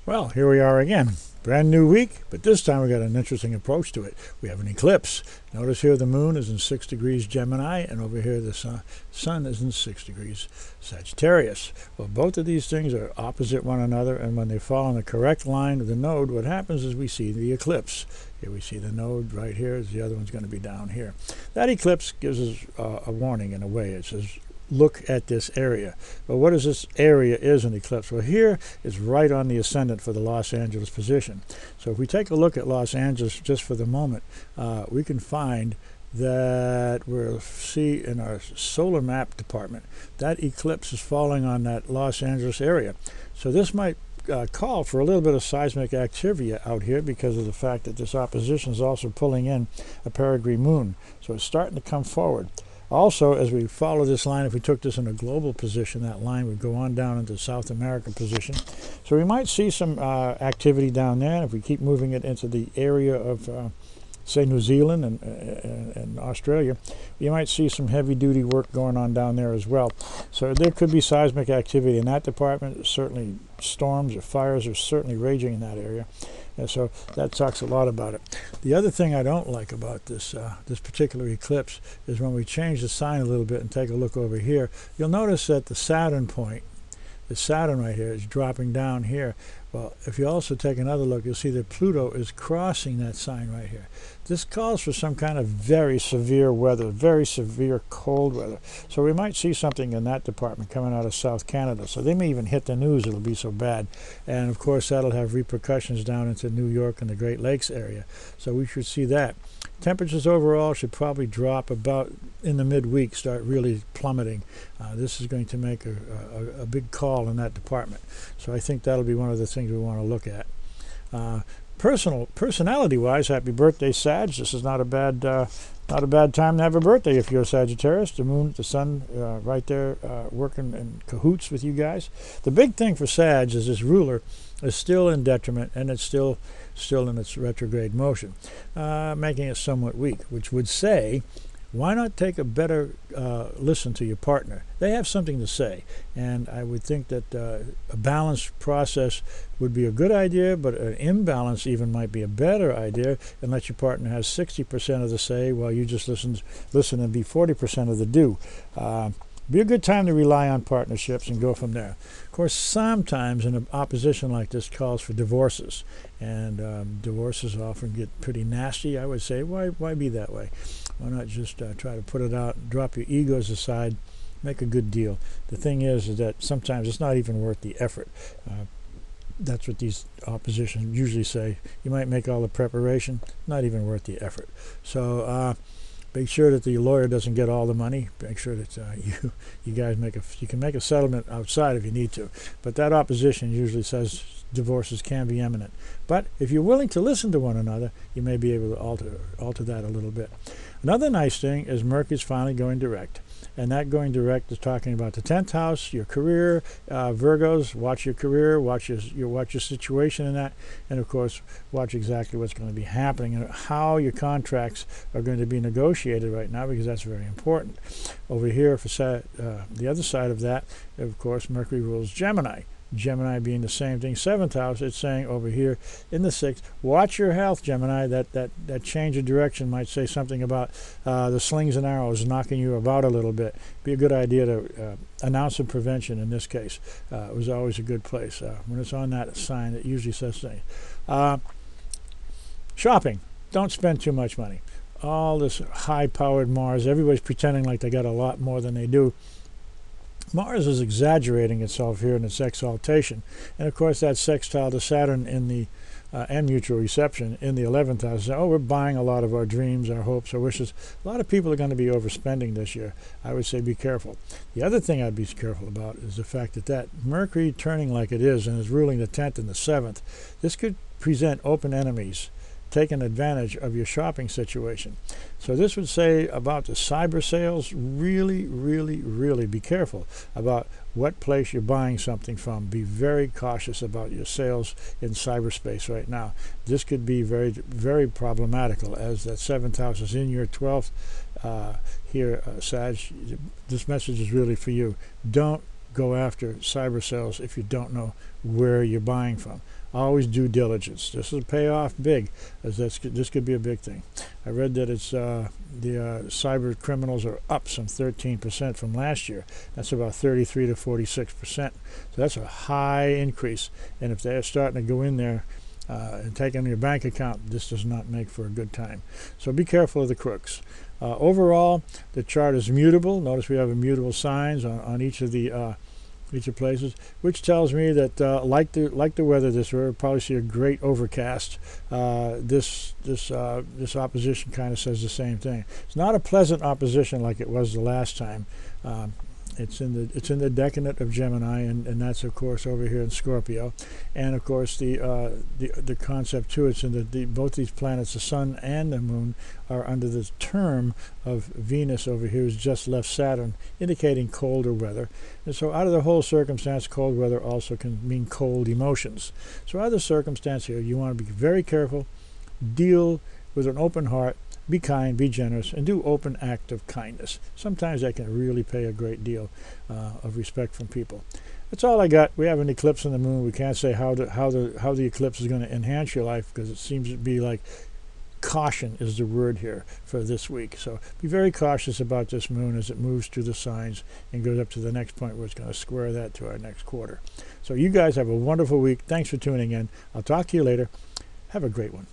Well, here we are again. Brand new week, but this time we got an interesting approach to it. We have an eclipse. Notice here the moon is in 6 degrees Gemini, and over here the sun is in 6 degrees Sagittarius. Well, both of these things are opposite one another, and when they fall on the correct line of the node, what happens is we see the eclipse. Here we see the node right here. The other one's going to be down here. That eclipse gives us a warning in a way. It says, look at this area. But what is this area is an eclipse? Well, here it's right on the ascendant for the Los Angeles position. So if we take a look at Los Angeles just for the moment, we can find that we'll see in our solar map department that eclipse is falling on that Los Angeles area. So this might call for a little bit of seismic activity out here because of the fact that this opposition is also pulling in a Perigee Moon. So it's starting to come forward. Also, as we follow this line, if we took this in a global position, that line would go on down into South American position. So we might see some activity down there. If we keep moving it into the area of, say, New Zealand and Australia, you might see some heavy-duty work going on down there as well. So there could be seismic activity in that department. Certainly storms or fires are certainly raging in that area. And so that talks a lot about it. The other thing I don't like about this this particular eclipse is when we change the sign a little bit and take a look over here, you'll notice that the Saturn point, the Saturn right here, is dropping down here. Well, if you also take another look, you'll see that Pluto is crossing that sign right here. This calls for some kind of very severe weather, very severe cold weather. So we might see something in that department coming out of South Canada. So they may even hit the news, it'll be so bad. And of course, that'll have repercussions down into New York and the Great Lakes area. So we should see that. Temperatures overall should probably drop about in the midweek, start really plummeting. This is going to make a big call in that department. So I think that'll be one of the things we want to look at. Personality-wise, happy birthday, Sag. This is not a bad time to have a birthday if you're a Sagittarius. The moon, the sun, right there, working in cahoots with you guys. The big thing for Sag is this ruler is still in detriment, and it's still in its retrograde motion, making it somewhat weak, which would say, why not take a better listen to your partner? They have something to say, and I would think that a balanced process would be a good idea, but an imbalance even might be a better idea, and let your partner have 60% of the say while you just listen and be 40% of the do. Be a good time to rely on partnerships and go from there. Of course, sometimes an opposition like this calls for divorces, and divorces often get pretty nasty. I would say, why be that way? Why not just try to put it out, drop your egos aside, make a good deal? The thing is that sometimes it's not even worth the effort. That's what these oppositions usually say. You might make all the preparation, not even worth the effort. So make sure that the lawyer doesn't get all the money. Make sure that you guys you can make a settlement outside if you need to. But that opposition usually says divorces can be imminent. But if you're willing to listen to one another, you may be able to alter that a little bit. Another nice thing is Mercury's finally going direct. And that going direct is talking about the 10th house, your career. Virgos, watch your career, watch your situation in that, and of course watch exactly what's going to be happening and how your contracts are going to be negotiated right now, because that's very important. Over here, for the other side of that, of course, Mercury rules Gemini. Gemini being the same thing, 7th house, it's saying over here in the 6th, watch your health, Gemini. That change of direction might say something about the slings and arrows knocking you about a little bit. Be a good idea to announce some prevention in this case. It was always a good place. When it's on that sign, it usually says things. Shopping. Don't spend too much money. All this high-powered Mars, everybody's pretending like they got a lot more than they do. Mars is exaggerating itself here in its exaltation, and of course that sextile to Saturn in the and mutual reception in the 11th house. Oh, we're buying a lot of our dreams, our hopes, our wishes. A lot of people are going to be overspending this year. I would say be careful. The other thing I'd be careful about is the fact that Mercury turning like it is and is ruling the 10th and the 7th, this could present open enemies taking advantage of your shopping situation. So this would say about the cyber sales, really, really, really be careful about what place you're buying something from. Be very cautious about your sales in cyberspace right now. This could be very, very problematical, as that 7th house is in your 12th here, Sag. This message is really for you. Don't go after cyber sales if you don't know where you're buying from. Always due diligence. This will pay off big, as this could be a big thing. I read that it's the cyber criminals are up some 13% from last year. That's about 33 to 46%. So that's a high increase. And if they're starting to go in there and take on your bank account, this does not make for a good time. So be careful of the crooks. Overall, the chart is mutable. Notice we have immutable signs on each of the places, which tells me that like the weather this year, we'll probably see a great overcast. This opposition kind of says the same thing. It's not a pleasant opposition like it was the last time. It's in the decadent of Gemini, and that's of course over here in Scorpio, and of course the concept too. It's in both these planets, the Sun and the Moon, are under the term of Venus over here, who's just left Saturn, indicating colder weather. And so out of the whole circumstance, cold weather also can mean cold emotions. So out of the circumstance here, you want to be very careful, deal with an open heart, be kind, be generous, and do open act of kindness. Sometimes that can really pay a great deal of respect from people. That's all I got. We have an eclipse on the moon. We can't say how the eclipse is going to enhance your life, because it seems to be like caution is the word here for this week. So be very cautious about this moon as it moves through the signs and goes up to the next point where it's going to square that to our next quarter. So you guys have a wonderful week. Thanks for tuning in. I'll talk to you later. Have a great one.